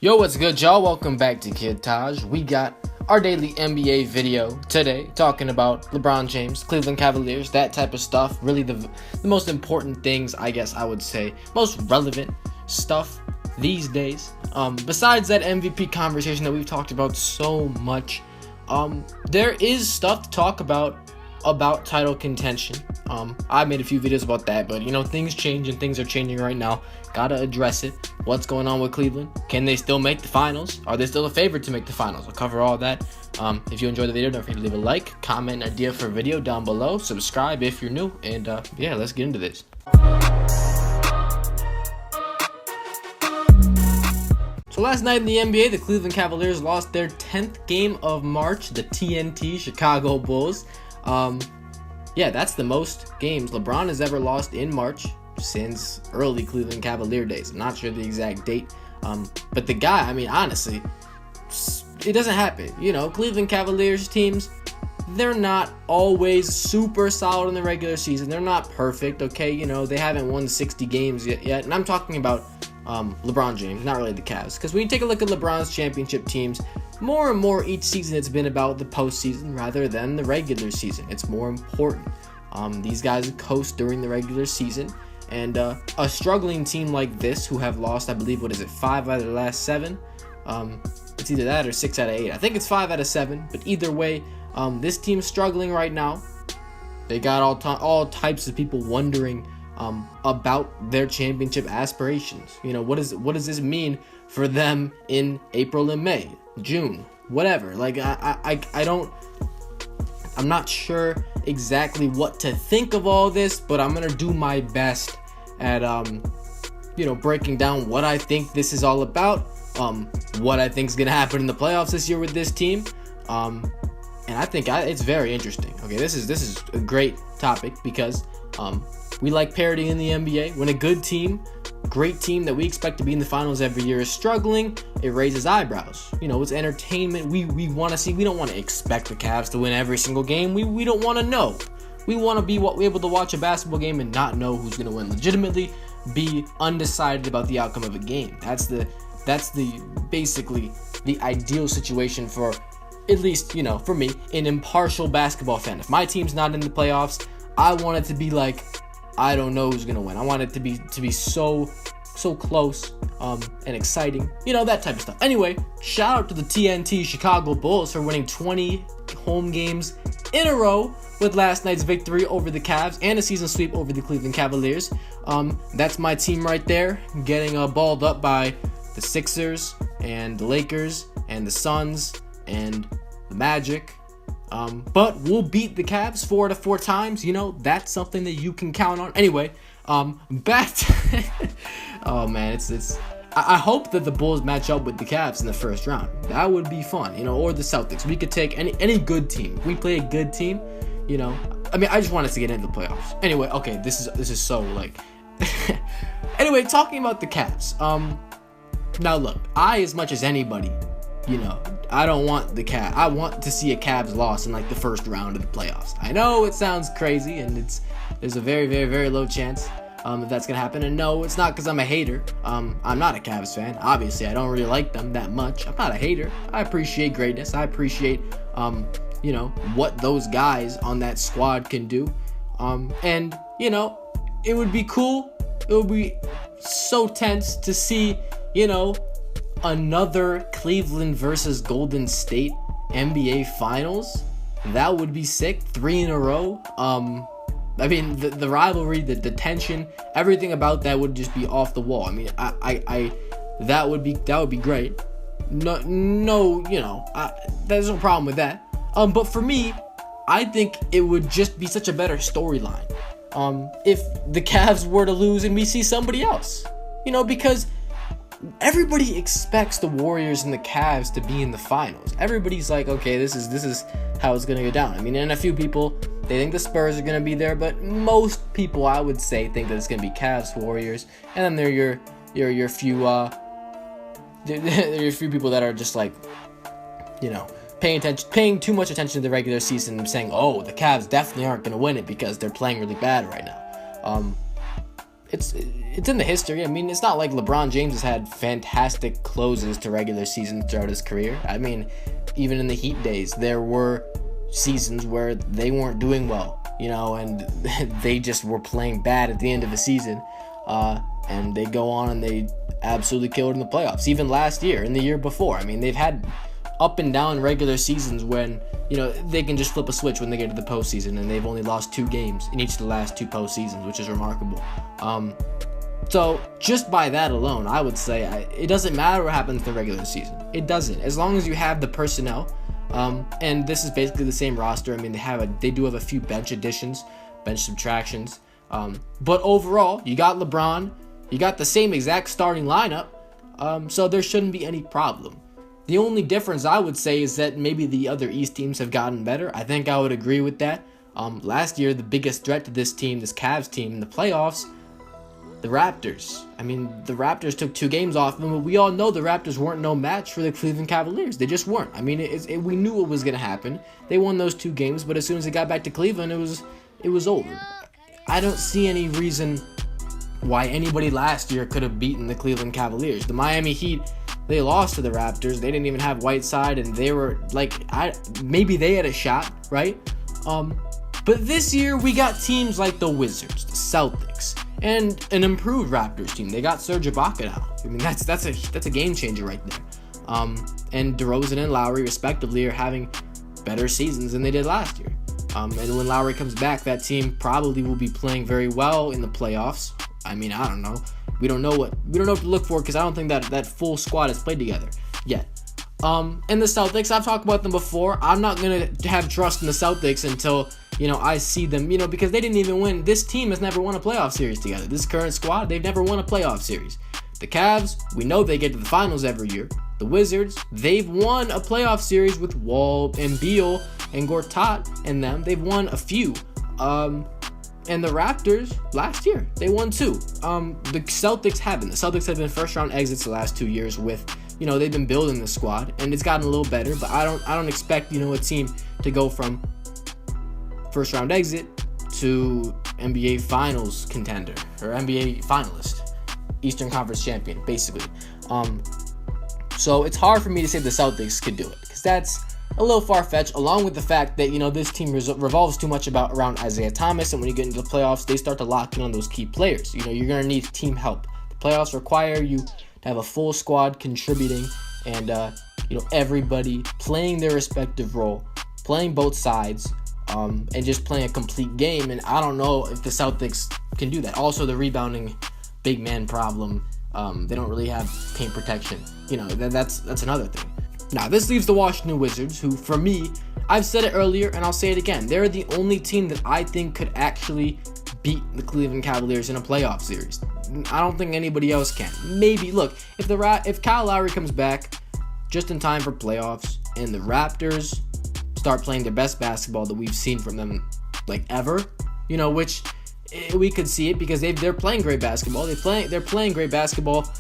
Yo, what's good, y'all? Welcome back to Kid Taj. We got our daily NBA video today talking about LeBron James, Cleveland Cavaliers, that type of stuff. Really the most important things, I guess I would say, most relevant stuff these days. Besides that MVP conversation that we've talked about so much, there is stuff to talk about title contention. I made a few videos about that, but things change and things are changing right now. Gotta address it. What's going on with Cleveland? Can they still make the finals? Are they still a favorite to make the finals? I'll cover all that. If you enjoyed the video, don't forget to leave a like, comment, idea for a video down below, subscribe if you're new, and yeah, let's get into this. So last night in the NBA, the Cleveland Cavaliers lost their 10th game of March, the TNT Chicago Bulls. Yeah, that's the most games LeBron has ever lost in March since early Cleveland Cavalier days. I'm not sure the exact date, but the guy, honestly, it doesn't happen. Cleveland Cavaliers teams, they're not always super solid in the regular season. They're not perfect, okay? They haven't won 60 games yet, and I'm talking about LeBron James, not really the Cavs, because when you take a look at LeBron's championship teams, more and more each season it's been about the postseason rather than the regular season. It's more important. These guys coast during the regular season, and a struggling team like this who have lost, I believe, 5 out of the last 7? It's either that or 6 out of 8. I think it's 5 out of 7, but either way, this team's struggling right now. They got all types of people wondering about their championship aspirations. What does this mean for them in April and May, June, whatever? Like I'm not sure exactly what to think of all this, but I'm gonna do my best at breaking down what I think this is all about, what I think is gonna happen in the playoffs this year with this team, and I think it's very interesting. Okay, this is a great topic because we like parity in the NBA. When a good team, great team that we expect to be in the finals every year is struggling, it raises eyebrows. It's entertainment. We want to see. We don't want to expect the Cavs to win every single game. We don't want to know. We want to be able to watch a basketball game and not know who's going to win. Legitimately be undecided about the outcome of a game. That's basically the ideal situation for, at least, for me, an impartial basketball fan. If my team's not in the playoffs, I want it to be like, I don't know who's gonna win. I want it to be so close and exciting, that type of stuff. Anyway, shout out to the TNT Chicago Bulls for winning 20 home games in a row with last night's victory over the Cavs and a season sweep over the Cleveland Cavaliers. That's my team right there, getting balled up by the Sixers and the Lakers and the Suns and the Magic. But we'll beat the Cavs 4 out of 4 times. That's something that you can count on. Anyway, back to oh man, it's I hope that the Bulls match up with the Cavs in the first round. That would be fun, or the Celtics. We could take any good team. If we play a good team, I just want us to get into the playoffs. Anyway, okay, this is so like anyway, talking about the Cavs. Now look, as much as anybody, I don't want the Cavs. I want to see a Cavs loss in like the first round of the playoffs. I know it sounds crazy, and there's a very, very, very low chance that that's gonna happen. And no, it's not because I'm a hater. I'm not a Cavs fan. Obviously, I don't really like them that much. I'm not a hater. I appreciate greatness. I appreciate what those guys on that squad can do. And it would be cool. It would be so tense to see another Cleveland versus Golden State NBA Finals. That would be sick. 3 in a row. The rivalry, the tension, everything about that would just be off the wall. That would be great. There's no problem with that. But for me, I think it would just be such a better storyline if the Cavs were to lose and we see somebody else. Because everybody expects the Warriors and the Cavs to be in the finals. Everybody's like, okay, this is how it's gonna go down. And a few people, they think the Spurs are gonna be there, but most people, I would say, think that it's gonna be Cavs, Warriors, and then there are your few there are a few people that are just like, paying too much attention to the regular season and saying, oh, the Cavs definitely aren't gonna win it because they're playing really bad right now. it's in the history. I mean, it's not like LeBron James has had fantastic closes to regular seasons throughout his career. I mean, even in the Heat days, there were seasons where they weren't doing well, and they just were playing bad at the end of the season. And they go on and they absolutely killed in the playoffs. Even last year and the year before. I mean, they've had up and down regular seasons when, they can just flip a switch when they get to the postseason, and they've only lost 2 games in each of the last 2 postseasons, which is remarkable. So just by that alone, I would say it doesn't matter what happens in the regular season. It doesn't. As long as you have the personnel, and this is basically the same roster. I mean, they do have a few bench additions, bench subtractions. But overall, you got LeBron, you got the same exact starting lineup, so there shouldn't be any problem. The only difference I would say is that maybe the other East teams have gotten better. I think I would agree with that. Last year, the biggest threat to this Cavs team in the playoffs, the Raptors. I mean, the Raptors took 2 games off them, but we all know the Raptors weren't no match for the Cleveland Cavaliers. They just weren't. I mean, we knew it was going to happen. They won those 2 games, but as soon as they got back to Cleveland, it was over. I don't see any reason why anybody last year could have beaten the Cleveland Cavaliers. The Miami Heat, they lost to the Raptors. They didn't even have Whiteside, and they were maybe they had a shot, right? But this year we got teams like the Wizards, the Celtics, and an improved Raptors team. They got Serge Ibaka now. I mean, that's a game changer right there. And DeRozan and Lowry, respectively, are having better seasons than they did last year. And when Lowry comes back, that team probably will be playing very well in the playoffs. I mean, I don't know. We don't know what to look for, because I don't think that full squad has played together yet. And the Celtics, I've talked about them before. I'm not gonna have trust in the Celtics until I see them. Because they didn't even win. This team has never won a playoff series together. This current squad, they've never won a playoff series. The Cavs, we know they get to the finals every year. The Wizards, they've won a playoff series with Wall and Beal and Gortat and them. They've won a few. And the Raptors, last year, they won 2. The Celtics haven't. The Celtics have been first-round exits the last 2 years with, they've been building the squad, and it's gotten a little better, but I don't expect, a team to go from first-round exit to NBA Finals contender, or NBA finalist, Eastern Conference champion, basically. So it's hard for me to say the Celtics could do it, because that's a little far-fetched, along with the fact that, this team revolves too much around Isaiah Thomas, and when you get into the playoffs, they start to lock in on those key players. You're going to need team help. The playoffs require you to have a full squad contributing, and, everybody playing their respective role, playing both sides, and just playing a complete game, and I don't know if the Celtics can do that. Also, the rebounding big man problem, they don't really have paint protection. That's another thing. Now, this leaves the Washington Wizards, who, for me, I've said it earlier, and I'll say it again. They're the only team that I think could actually beat the Cleveland Cavaliers in a playoff series. I don't think anybody else can. Maybe, look, if Kyle Lowry comes back just in time for playoffs, and the Raptors start playing their best basketball that we've seen from them, ever, which we could see it because they're playing great basketball. They're playing great basketball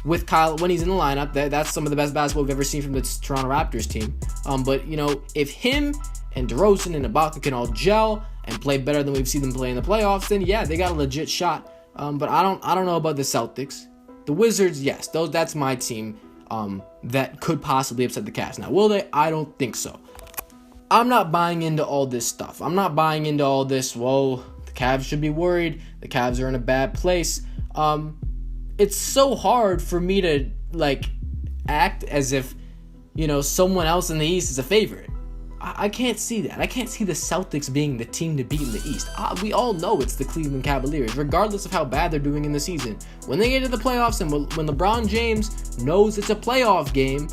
with Kyle when he's in the lineup. That's some of the best basketball we've ever seen from the Toronto Raptors team. But if him and DeRozan and Ibaka can all gel and play better than we've seen them play in the playoffs, then yeah, they got a legit shot. But I don't know about the Celtics. The Wizards, yes, that's my team. That could possibly upset the Cavs. Now, will they? I don't think so. I'm not buying into all this stuff. I'm not buying into all this. Whoa, the Cavs should be worried. The Cavs are in a bad place. It's so hard for me to act as if someone else in the East is a favorite. I can't see that. I can't see the Celtics being the team to beat in the East. We all know it's the Cleveland Cavaliers, regardless of how bad they're doing in the season. When they get to the playoffs and when LeBron James knows it's a playoff game,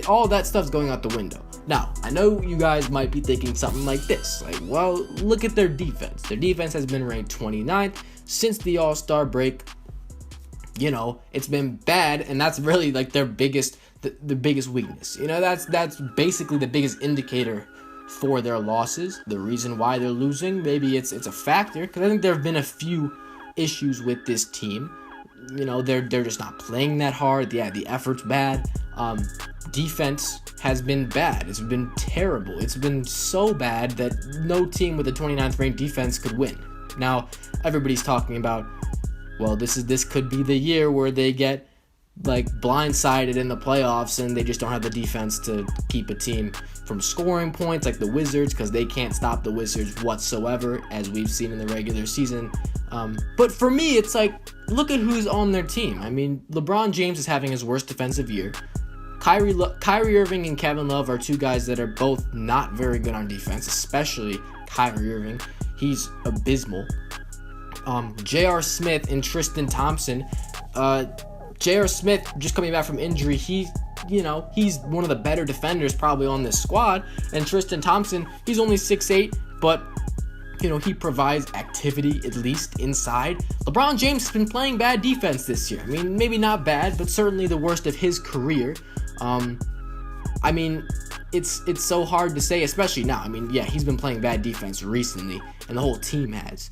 all that stuff's going out the window. Now, I know you guys might be thinking something like this. Well, look at their defense. Their defense has been ranked 29th since the All-Star break. It's been bad, and that's really their biggest the biggest weakness. That's basically the biggest indicator for their losses. The reason why they're losing, maybe it's a factor, because I think there have been a few issues with this team. They're just not playing that hard. Yeah, the effort's bad. Defense has been bad. It's been terrible. It's been so bad that no team with a 29th ranked defense could win. Now, everybody's talking about well, this could be the year where they get like blindsided in the playoffs and they just don't have the defense to keep a team from scoring points like the Wizards, because they can't stop the Wizards whatsoever, as we've seen in the regular season. But for me, it's like, look at who's on their team. I mean, LeBron James is having his worst defensive year. Kyrie Irving and Kevin Love are two guys that are both not very good on defense, especially Kyrie Irving. He's abysmal. J.R. Smith and Tristan Thompson. J.R. Smith, just coming back from injury, he's one of the better defenders probably on this squad. And Tristan Thompson, he's only 6'8", but he provides activity, at least inside. LeBron James has been playing bad defense this year. I mean, maybe not bad, but certainly the worst of his career. I mean, it's so hard to say, especially now. I mean, yeah, he's been playing bad defense recently, and the whole team has.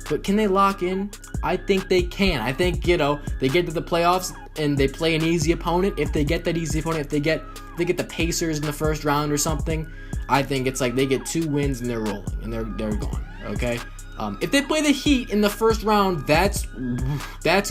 But can they lock in? I think they can. I think, they get to the playoffs and they play an easy opponent. If they get that easy opponent, if they get the Pacers in the first round or something, I think it's like they get 2 wins and they're rolling and they're gone. Okay. If they play the Heat in the first round, that's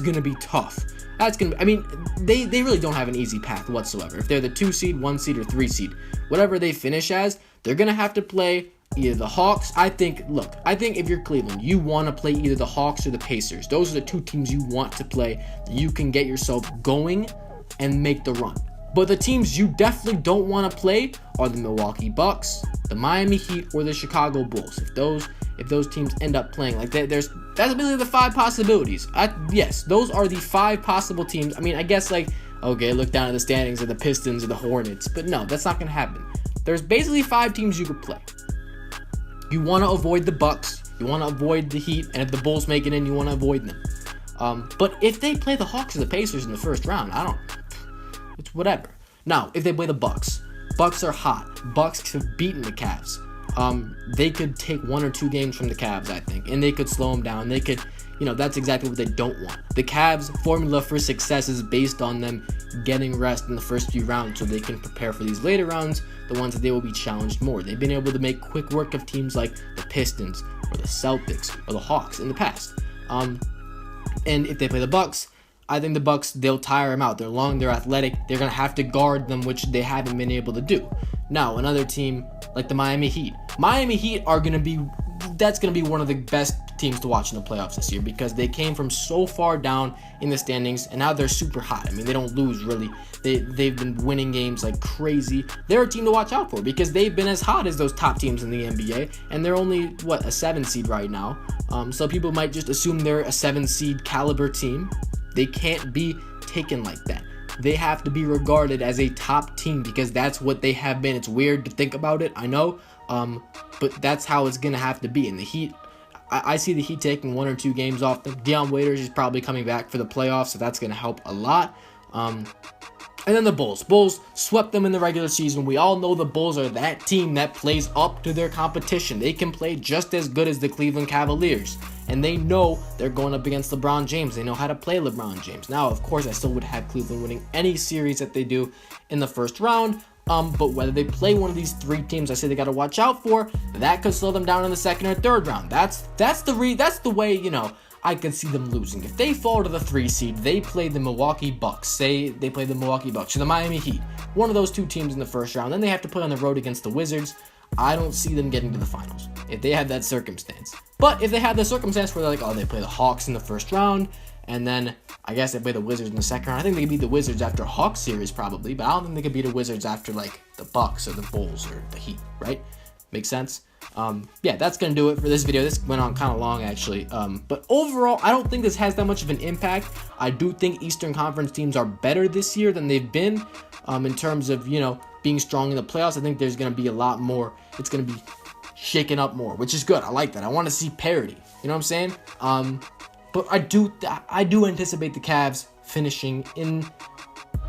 gonna be tough. I mean, they really don't have an easy path whatsoever. If they're the 2 seed, 1 seed, or 3 seed, whatever they finish as, they're gonna have to play either the Hawks. I think if you're Cleveland, you want to play either the Hawks or the Pacers. Those are the 2 teams you want to play. You can get yourself going and make the run. But the teams you definitely don't want to play are the Milwaukee Bucks, the Miami Heat, or the Chicago Bulls. If those teams end up playing like that, that's really the 5 possibilities. Yes, those are the 5 possible teams. I mean, I guess look down at the standings of the Pistons or the Hornets, but no, that's not going to happen. There's basically 5 teams you could play. You want to avoid the Bucks, you want to avoid the Heat, and if the Bulls make it in, you want to avoid them. But if they play the Hawks or the Pacers in the first round, it's whatever. Now, if they play the Bucks are hot. Bucks have beaten the Cavs. They could take 1 or 2 games from the Cavs, I think, and they could slow them down. They could, that's exactly what they don't want. The Cavs' formula for success is based on them getting rest in the first few rounds so they can prepare for these later rounds, the ones that they will be challenged more. They've been able to make quick work of teams like the Pistons or the Celtics or the Hawks in the past. And if they play the Bucks, I think the Bucks, they'll tire them out. They're long, they're athletic. They're going to have to guard them, which they haven't been able to do. Now, another team like the Miami Heat. Miami Heat are going to be one of the best teams to watch in the playoffs this year, because they came from so far down in the standings and now they're super hot. I mean, they don't lose really. They've been winning games like crazy. They're a team to watch out for because they've been as hot as those top teams in the NBA, and they're only a 7 seed right now. So people might just assume they're a 7 seed caliber team. They can't be taken like that. They have to be regarded as a top team because that's what they have been. It's weird to think about it, I know, but that's how it's going to have to be. And the Heat, I see the Heat taking 1 or 2 games off them. Deion Waiters is probably coming back for the playoffs, so that's going to help a lot. And then the Bulls. Bulls swept them in the regular season. We all know the Bulls are that team that plays up to their competition. They can play just as good as the Cleveland Cavaliers. And they know they're going up against LeBron James. They know how to play LeBron James. Now, of course, I still would have Cleveland winning any series that they do in the first round. But whether they play one of these 3 teams I say they got to watch out for, that could slow them down in the second or third round. That's the way, I could see them losing. If they fall to the 3 seed, they play the Milwaukee Bucks. Say they play the Milwaukee Bucks or the Miami Heat. One of those 2 teams in the first round. Then they have to play on the road against the Wizards. I don't see them getting to the finals if they have that circumstance. But if they have the circumstance where they're they play the Hawks in the first round, and then I guess they play the Wizards in the second round. I think they could beat the Wizards after a Hawks series probably, but I don't think they could beat the Wizards after the Bucks or the Bulls or the Heat, right? Makes sense? Yeah, that's going to do it for this video. This went on kind of long, actually. But overall, I don't think this has that much of an impact. I do think Eastern Conference teams are better this year than they've been in terms of, being strong in the playoffs. I think there's going to be a lot more. It's going to be shaken up more, which is good. I like that. I want to see parity. You know what I'm saying? But I do anticipate the Cavs finishing in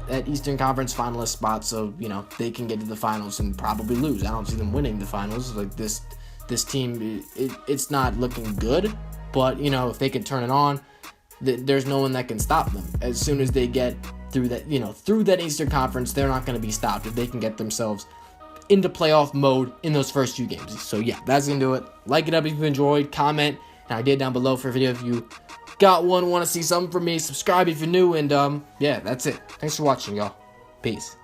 that Eastern Conference finalist spot, so they can get to the finals and probably lose. I don't see them winning the finals. This team, it's not looking good, but if they can turn it on, there's no one that can stop them. As soon as they get through that Eastern Conference, they're not going to be stopped if they can get themselves into playoff mode in those first few games. So yeah, that's gonna do it. Like it up if you enjoyed, comment, and I did down below for a video if you got one, want to see something from me, subscribe if you're new, and yeah, that's it. Thanks for watching, y'all. Peace.